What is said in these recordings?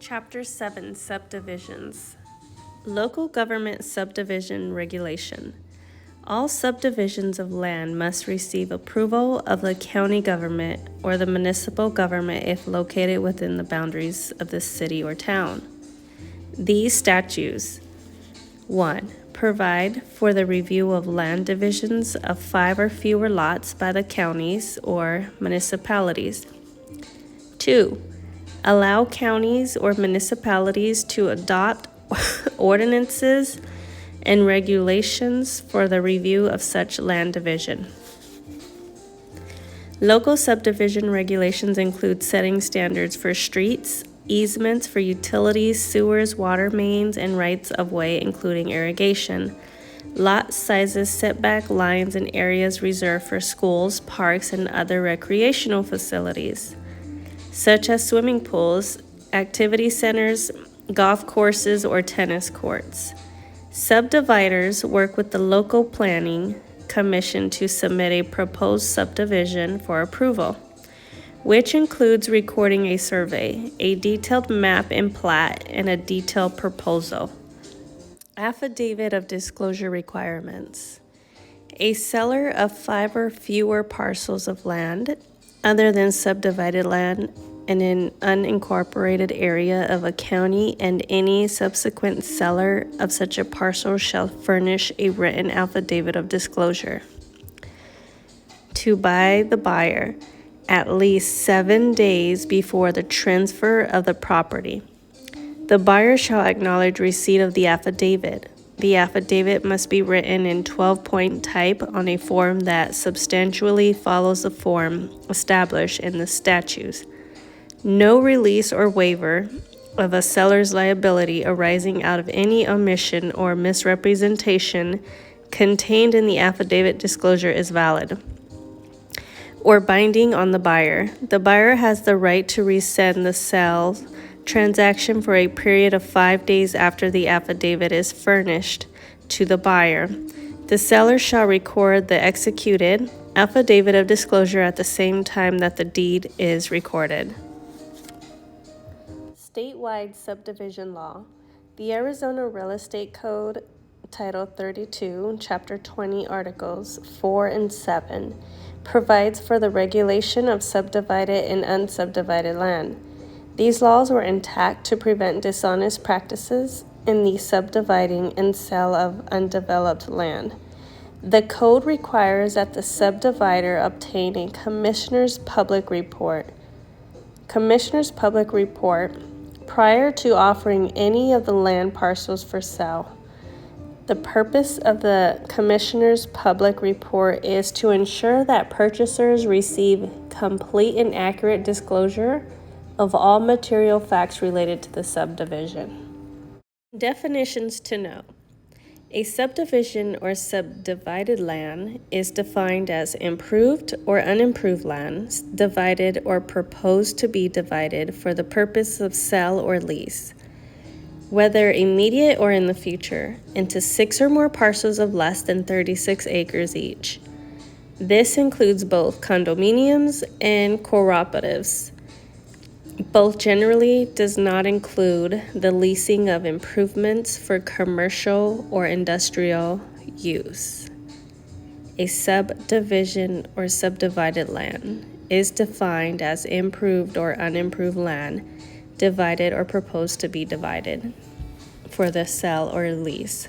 Chapter 7, Subdivisions. Local Government Subdivision Regulation. All subdivisions of land must receive approval of the county government or the municipal government if located within the boundaries of the city or town. These statutes: 1. Provide for the review of land divisions of 5 or fewer lots by the counties or municipalities. 2. Allow counties or municipalities to adopt ordinances and regulations for the review of such land division. Local subdivision regulations include setting standards for streets, easements for utilities, sewers, water mains, and rights of way, including irrigation, lot sizes, setback lines, and areas reserved for schools, parks, and other recreational facilities, such as swimming pools, activity centers, golf courses, or tennis courts. Subdividers work with the local planning commission to submit a proposed subdivision for approval, which includes recording a survey, a detailed map and plat, and a detailed proposal. Affidavit of disclosure requirements. A seller of 5 or fewer parcels of land, other than subdivided land, in an unincorporated area of a county, and any subsequent seller of such a parcel shall furnish a written affidavit of disclosure. To buy the buyer at least 7 days before the transfer of the property. The buyer shall acknowledge receipt of the affidavit. The affidavit must be written in 12-point type on a form that substantially follows the form established in the statutes. No release or waiver of a seller's liability arising out of any omission or misrepresentation contained in the affidavit disclosure is valid or binding on the buyer. The buyer has the right to rescind the sale transaction for a period of 5 days after the affidavit is furnished to the buyer. The seller shall record the executed affidavit of disclosure at the same time that the deed is recorded. Statewide subdivision law. The Arizona Real Estate Code, Title 32, Chapter 20, Articles 4 and 7, provides for the regulation of subdivided and unsubdivided land. These laws were intact to prevent dishonest practices in the subdividing and sale of undeveloped land. The code requires that the subdivider obtain a Commissioner's Public Report. Prior to offering any of the land parcels for sale. The purpose of the Commissioner's Public Report is to ensure that purchasers receive complete and accurate disclosure of all material facts related to the subdivision. Definitions to know. A subdivision or subdivided land is defined as improved or unimproved lands, divided or proposed to be divided for the purpose of sale or lease, whether immediate or in the future, into 6 or more parcels of less than 36 acres each. This includes both condominiums and cooperatives. Both generally does not include the leasing of improvements for commercial or industrial use. A subdivision or subdivided land is defined as improved or unimproved land, divided or proposed to be divided for the sale or lease.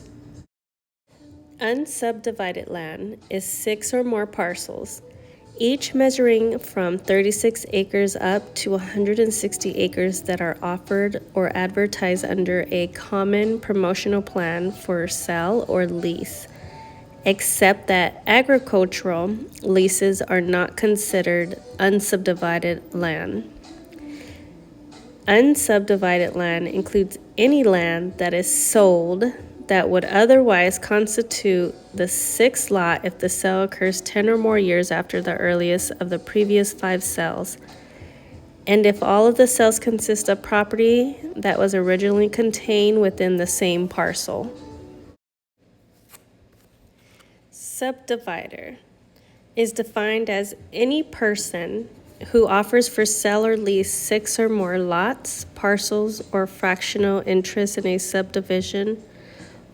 Unsubdivided land is 6 or more parcels, each measuring from 36 acres up to 160 acres that are offered or advertised under a common promotional plan for sale or lease, except that agricultural leases are not considered unsubdivided land. Unsubdivided land includes any land that is sold that would otherwise constitute the 6th lot if the sale occurs 10 or more years after the earliest of the previous 5 sales, and if all of the sales consist of property that was originally contained within the same parcel. Subdivider is defined as any person who offers for sale or lease 6 or more lots, parcels, or fractional interest in a subdivision,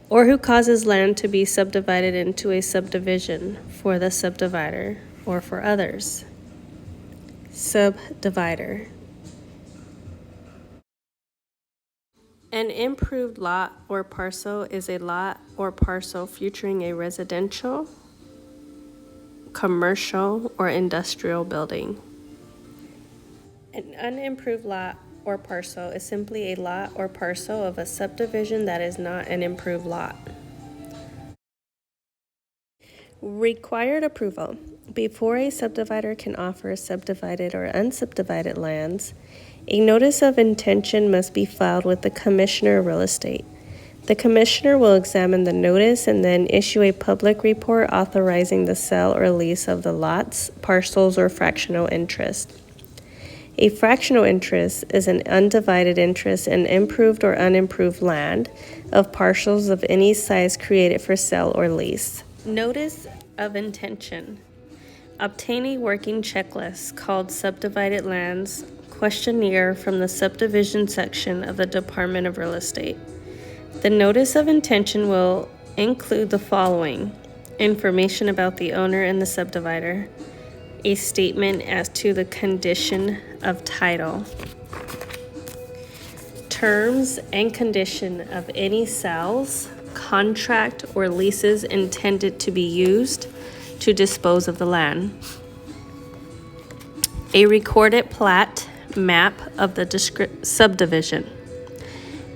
or who causes land to be subdivided into a subdivision for the subdivider or for others. Subdivider. An improved lot or parcel is a lot or parcel featuring a residential, commercial, or industrial building. An unimproved lot or parcel is simply a lot or parcel of a subdivision that is not an improved lot. Required approval. Before a subdivider can offer subdivided or unsubdivided lands, a notice of intention must be filed with the Commissioner of Real Estate. The Commissioner will examine the notice and then issue a public report authorizing the sale or lease of the lots, parcels, or fractional interest. A fractional interest is an undivided interest in improved or unimproved land of parcels of any size created for sale or lease. Notice of intention. Obtain a working checklist called Subdivided Lands Questionnaire from the Subdivision section of the Department of Real Estate. The notice of intention will include the following: information about the owner and the subdivider, a statement as to the condition of title, terms and condition of any sales, contract, or leases intended to be used to dispose of the land, a recorded plat map of the subdivision,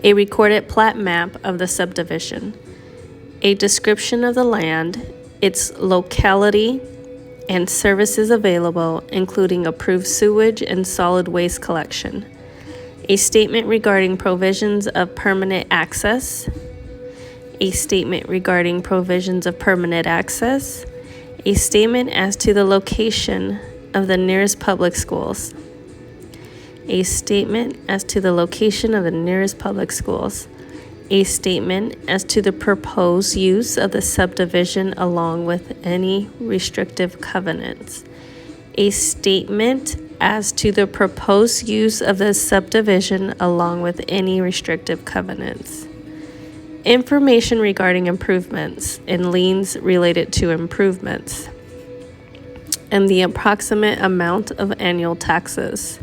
a recorded plat map of the subdivision, a description of the land, its locality, and services available, including approved sewage and solid waste collection, a statement regarding provisions of permanent access, a statement regarding provisions of permanent access, a statement as to the location of the nearest public schools, a statement as to the location of the nearest public schools, a statement as to the proposed use of the subdivision along with any restrictive covenants, a statement as to the proposed use of the subdivision along with any restrictive covenants, information regarding improvements and liens related to improvements, and the approximate amount of annual taxes.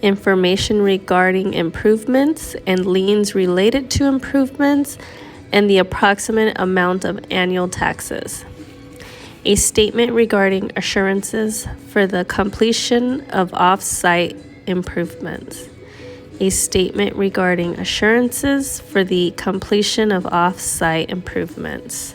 Information regarding improvements and liens related to improvements and the approximate amount of annual taxes. A statement regarding assurances for the completion of off-site improvements. A statement regarding assurances for the completion of off-site improvements.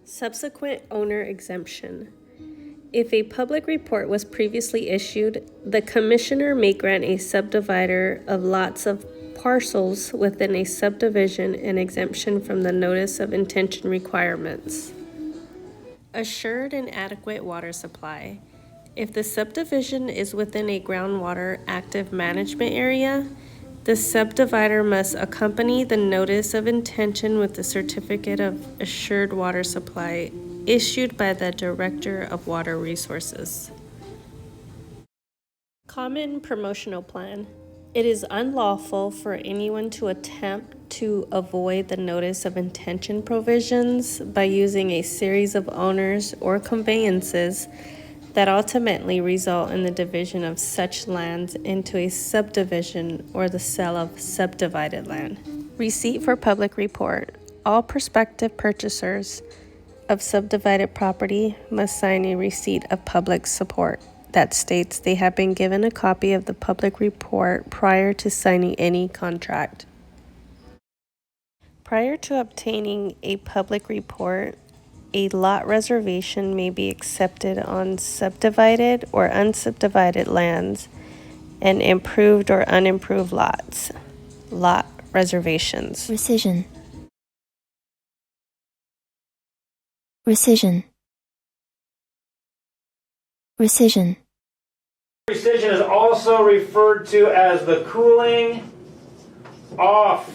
Subsequent owner exemption. If a public report was previously issued, the Commissioner may grant a subdivider of lots of parcels within a subdivision an exemption from the notice of intention requirements. Assured and adequate water supply. If the subdivision is within a groundwater active management area, the subdivider must accompany the notice of intention with the certificate of assured water supply issued by the Director of Water Resources. Common promotional plan. It is unlawful for anyone to attempt to avoid the notice of intention provisions by using a series of owners or conveyances that ultimately result in the division of such lands into a subdivision or the sale of subdivided land. Receipt for public report. All prospective purchasers of subdivided property must sign a receipt of public support that states they have been given a copy of the public report prior to signing any contract. Prior to obtaining a public report, a lot reservation may be accepted on subdivided or unsubdivided lands and improved or unimproved lots. Lot reservations. Rescission. Rescission. Rescission. Rescission is also referred to as the cooling off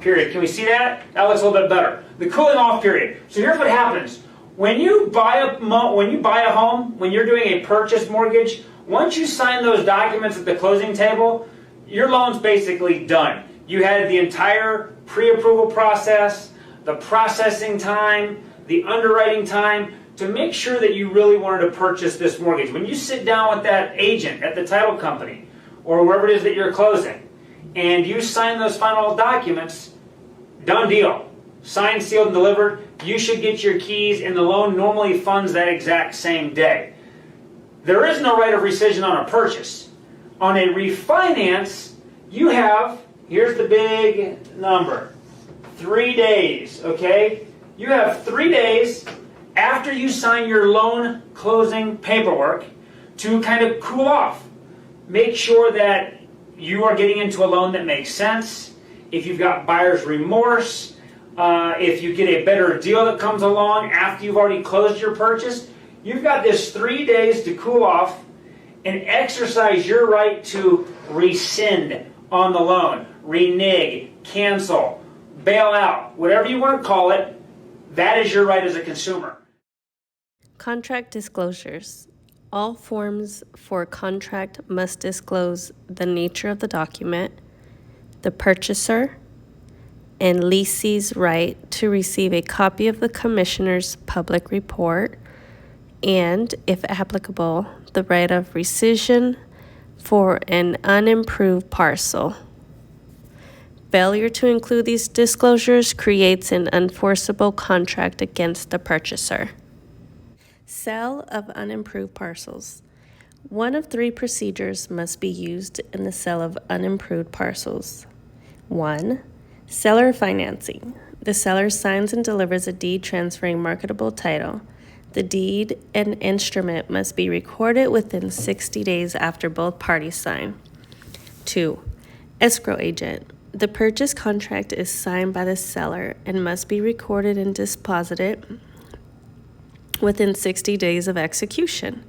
period. Can we see that? That looks a little bit better. The cooling off period. So here's what happens. When you buy a home, when you're doing a purchase mortgage, once you sign those documents at the closing table, your loan's basically done. You had the entire pre-approval process, the processing time, the underwriting time to make sure that you really wanted to purchase this mortgage. When you sit down with that agent at the title company or wherever it is that you're closing and you sign those final documents, done deal. Signed, sealed, and delivered. You should get your keys, and the loan normally funds that exact same day. There is no right of rescission on a purchase. On a refinance, you have, here's the big number, 3 days, okay? You have 3 days after you sign your loan closing paperwork to kind of cool off. Make sure that you are getting into a loan that makes sense. If you've got buyer's remorse, if you get a better deal that comes along after you've already closed your purchase, you've got this 3 days to cool off and exercise your right to rescind on the loan, renege, cancel, bail out, whatever you want to call it. That is your right as a consumer. Contract disclosures. All forms for contract must disclose the nature of the document, the purchaser, and leasee's right to receive a copy of the commissioner's public report, and, if applicable, the right of rescission for an unimproved parcel. Failure to include these disclosures creates an enforceable contract against the purchaser. Sale of unimproved parcels. One of 3 procedures must be used in the sale of unimproved parcels. 1. Seller financing. The seller signs and delivers a deed transferring marketable title. The deed and instrument must be recorded within 60 days after both parties sign. 2. Escrow agent. The purchase contract is signed by the seller and must be recorded and deposited within 60 days of execution.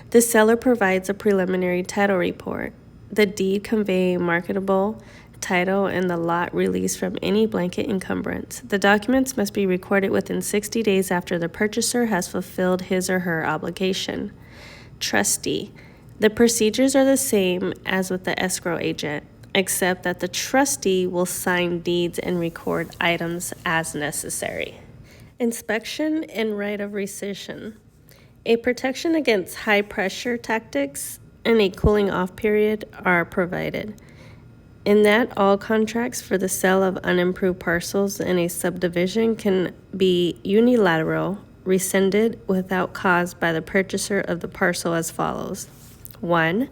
The seller provides a preliminary title report, the deed conveying marketable title, and the lot released from any blanket encumbrance. The documents must be recorded within 60 days after the purchaser has fulfilled his or her obligation. Trustee. The procedures are the same as with the escrow agent, except that the trustee will sign deeds and record items as necessary. Inspection and right of rescission. A protection against high-pressure tactics and a cooling-off period are provided. In that, all contracts for the sale of unimproved parcels in a subdivision can be unilateral, rescinded without cause by the purchaser of the parcel as follows. 1.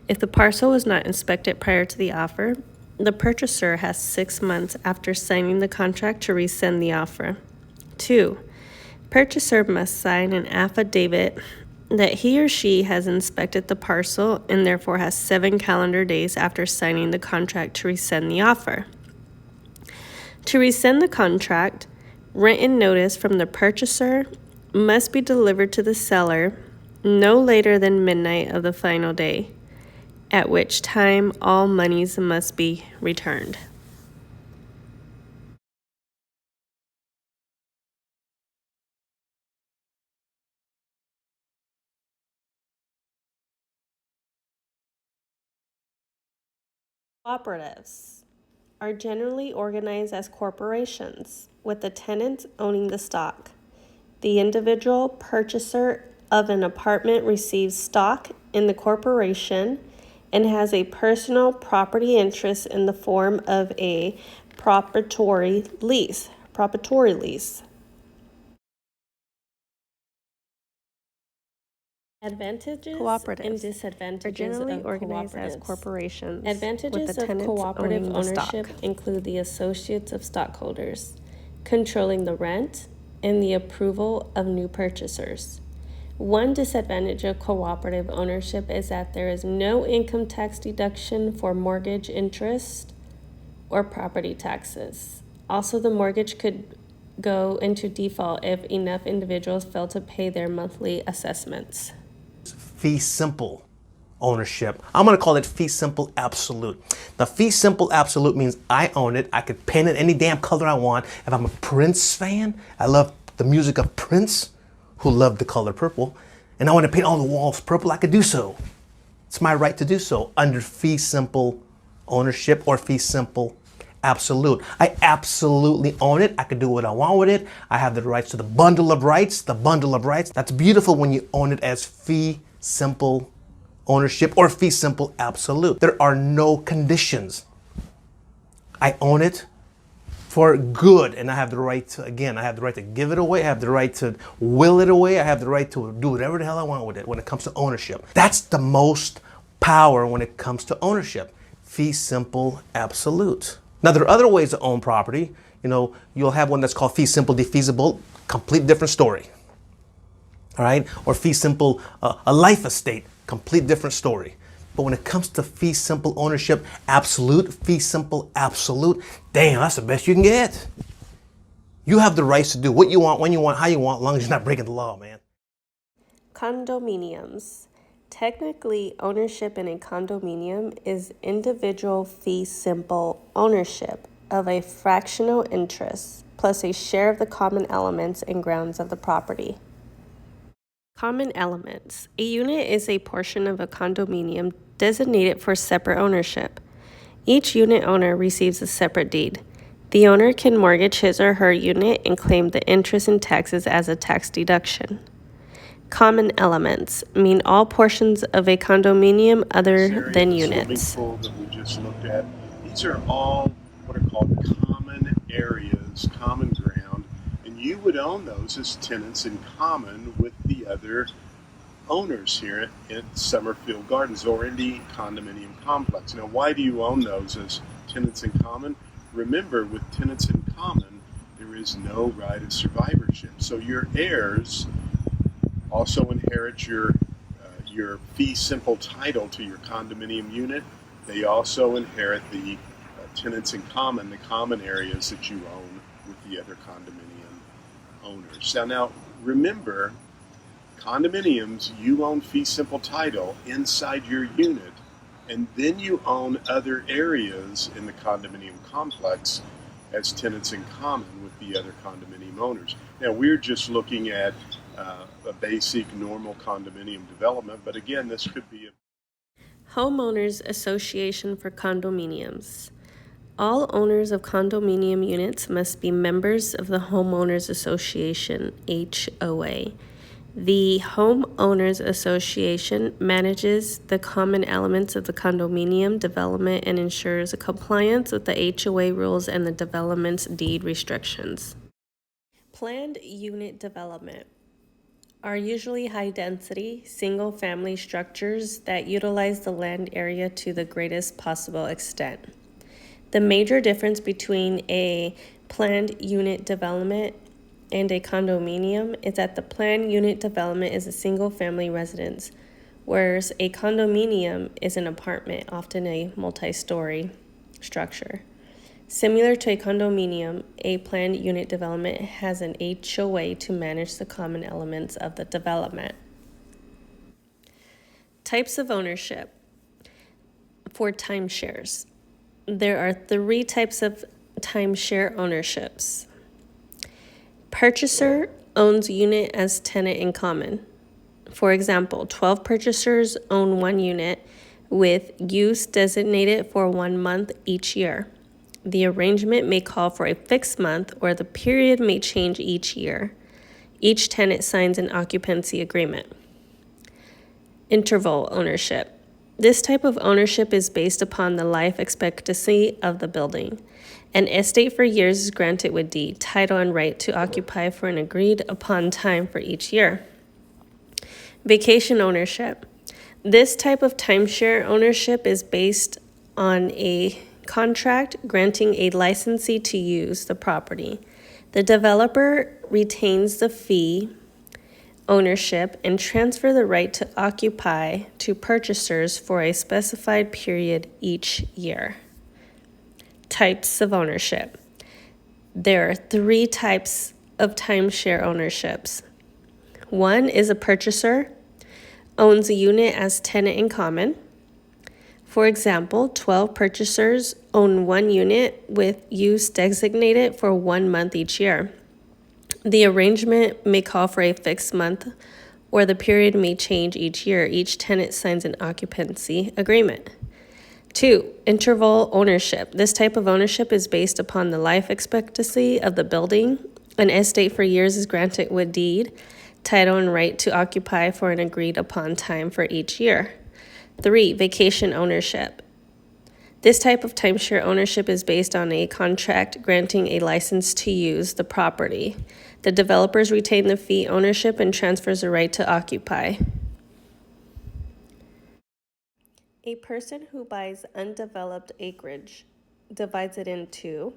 If the parcel was not inspected prior to the offer, the purchaser has 6 months after signing the contract to rescind the offer. 2. Purchaser must sign an affidavit that he or she has inspected the parcel and therefore has 7 calendar days after signing the contract to rescind the offer. To rescind the contract, written notice from the purchaser must be delivered to the seller no later than midnight of the final day, at which time all monies must be returned. Cooperatives are generally organized as corporations, with the tenants owning the stock. The individual purchaser of an apartment receives stock in the corporation and has a personal property interest in the form of a proprietary lease. Advantages and disadvantages are generally of organized as cooperatives. corporations. Advantages with the of tenants cooperative owning the ownership stock. include the associates of stockholders, controlling the rent, and the approval of new purchasers. One disadvantage of cooperative ownership is that there is no income tax deduction for mortgage interest or property taxes. Also, the mortgage could go into default if enough individuals fail to pay their monthly assessments. fee simple ownership. I'm going to call it fee simple absolute. Now, fee simple absolute means I own it. I could paint it any damn color I want. If I'm a Prince fan, I love the music of Prince, who loved the color purple, and I want to paint all the walls purple, I could do so. It's my right to do so under fee simple ownership or fee simple absolute. I absolutely own it. I can do what I want with it. I have the rights to the bundle of rights. The bundle of rights. That's beautiful when you own it as fee simple ownership or fee simple absolute. There are no conditions. I own it for good, and I have the right to, again, I have the right to give it away. I have the right to will it away. I have the right to do whatever the hell I want with it when it comes to ownership. That's the most power when it comes to ownership. Fee simple absolute. Now, there are other ways to own property. You know, you'll have one that's called fee simple defeasible, complete different story. All right? Or fee simple a life estate, complete different story. But when it comes to fee simple ownership absolute, fee simple absolute, damn, that's the best you can get. You have the rights to do what you want, when you want, how you want, as long as you're not breaking the law, man. Condominiums. Technically, ownership in a condominium is individual fee simple ownership of a fractional interest plus a share of the common elements and grounds of the property. Common elements. A unit is a portion of a condominium designated for separate ownership. Each unit owner receives a separate deed. The owner can mortgage his or her unit and claim the interest and taxes as a tax deduction. Common elements mean all portions of a condominium other than units. Swimming pool that we just looked at, these are all what are called common areas, common ground, and you would own those as tenants in common with the other owners here at Summerfield Gardens or in the condominium complex. Now, why do you own those as tenants in common? Remember, with tenants in common, there is no right of survivorship. So your heirs also inherit your fee simple title to your condominium unit. They also inherit the tenants in common, the common areas that you own with the other condominium owners. Now remember, condominiums, you own fee simple title inside your unit, and then you own other areas in the condominium complex as tenants in common with the other condominium owners. Now, we're just looking at a basic normal condominium development, but again, this could be a Homeowners Association for Condominiums. All owners of condominium units must be members of the Homeowners Association, HOA. The Homeowners Association manages the common elements of the condominium development and ensures compliance with the HOA rules and the development's deed restrictions. Planned unit development are usually high-density, single-family structures that utilize the land area to the greatest possible extent. The major difference between a planned unit development and a condominium is that the planned unit development is a single-family residence, whereas a condominium is an apartment, often a multi-story structure. Similar to a condominium, a planned unit development has an HOA to manage the common elements of the development. Types of ownership for timeshares. There are 3 types of timeshare ownerships. Purchaser owns unit as tenant in common. For example, 12 purchasers own 1 unit with use designated for 1 month each year. The arrangement may call for a fixed month or the period may change each year. Each tenant signs an occupancy agreement. Interval ownership. This type of ownership is based upon the life expectancy of the building. An estate for years is granted with deed, title, and right to occupy for an agreed upon time for each year. Vacation ownership. This type of timeshare ownership is based on a contract granting a licensee to use the property. The developer retains the fee ownership and transfer the right to occupy to purchasers for a specified period each year. Types of ownership. There are 3 types of timeshare ownerships. 1 is a purchaser owns a unit as tenant in common. For example, 12 purchasers own one unit with use designated for 1 month each year. The arrangement may call for a fixed month, or the period may change each year. Each tenant signs an occupancy agreement. 2, interval ownership. This type of ownership is based upon the life expectancy of the building. An estate for years is granted with deed, title, and right to occupy for an agreed upon time for each year. 3, vacation ownership. This type of timeshare ownership is based on a contract granting a license to use the property. The developers retain the fee ownership and transfers the right to occupy. A person who buys undeveloped acreage, divides it into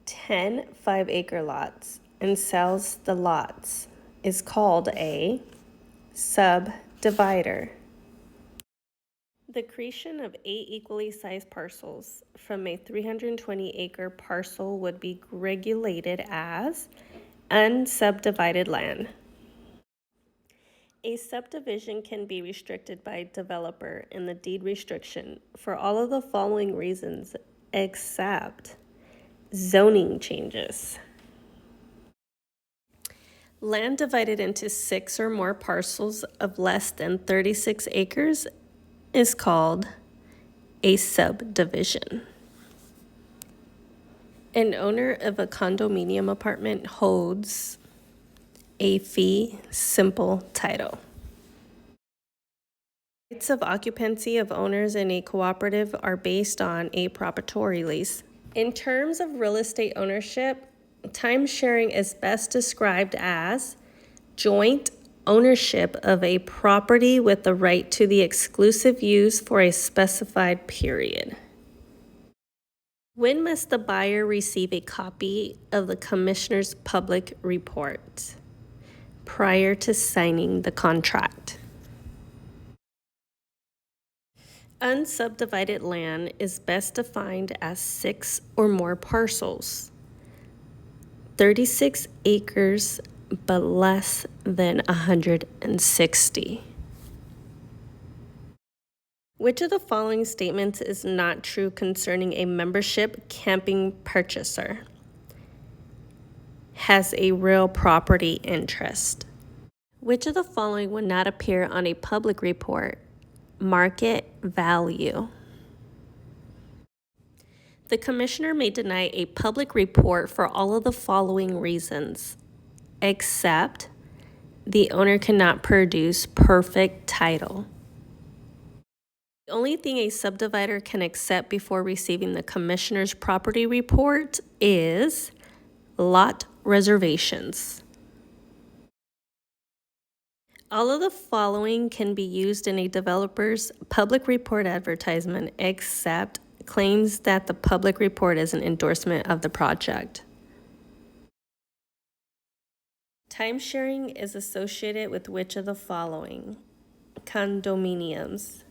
10 5-acre lots, and sells the lots is called a subdivider. The creation of 8 equally sized parcels from a 320-acre parcel would be regulated as unsubdivided land. A subdivision can be restricted by a developer in the deed restriction for all of the following reasons except zoning changes. Land divided into 6 or more parcels of less than 36 acres is called a subdivision. An owner of a condominium apartment holds a fee simple title. Rights of occupancy of owners in a cooperative are based on a proprietary lease. In terms of real estate ownership, time sharing is best described as joint ownership of a property with the right to the exclusive use for a specified period. When must the buyer receive a copy of the commissioner's public report? Prior to signing the contract. Unsubdivided land is best defined as 6 or more parcels, 36 acres but less than 160. Which of the following statements is not true concerning a membership camping purchaser? Has a real property interest. Which of the following would not appear on a public report? Market value. The commissioner may deny a public report for all of the following reasons, except the owner cannot produce perfect title. The only thing a subdivider can accept before receiving the commissioner's property report is lot reservations. All of the following can be used in a developer's public report advertisement except claims that the public report is an endorsement of the project. Timesharing is associated with which of the following? Condominiums.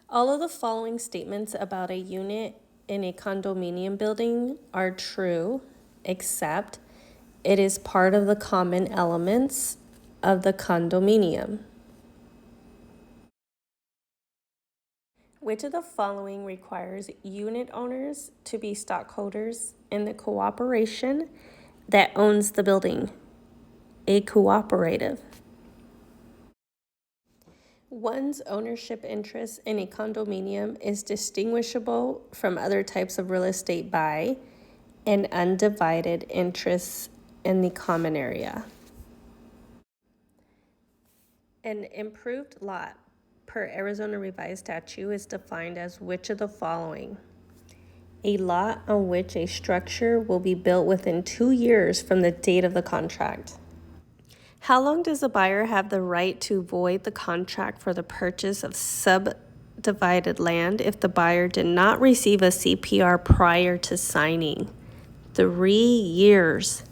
All of the following statements about a unit in a condominium building are true, except it is part of the common elements of the condominium. Which of the following requires unit owners to be stockholders in the cooperation that owns the building? A cooperative. One's ownership interest in a condominium is distinguishable from other types of real estate by an undivided interest in the common area. An improved lot per Arizona Revised Statute is defined as which of the following? A lot on which a structure will be built within 2 years from the date of the contract. How long does the buyer have the right to void the contract for the purchase of subdivided land if the buyer did not receive a CPR prior to signing? 3 years.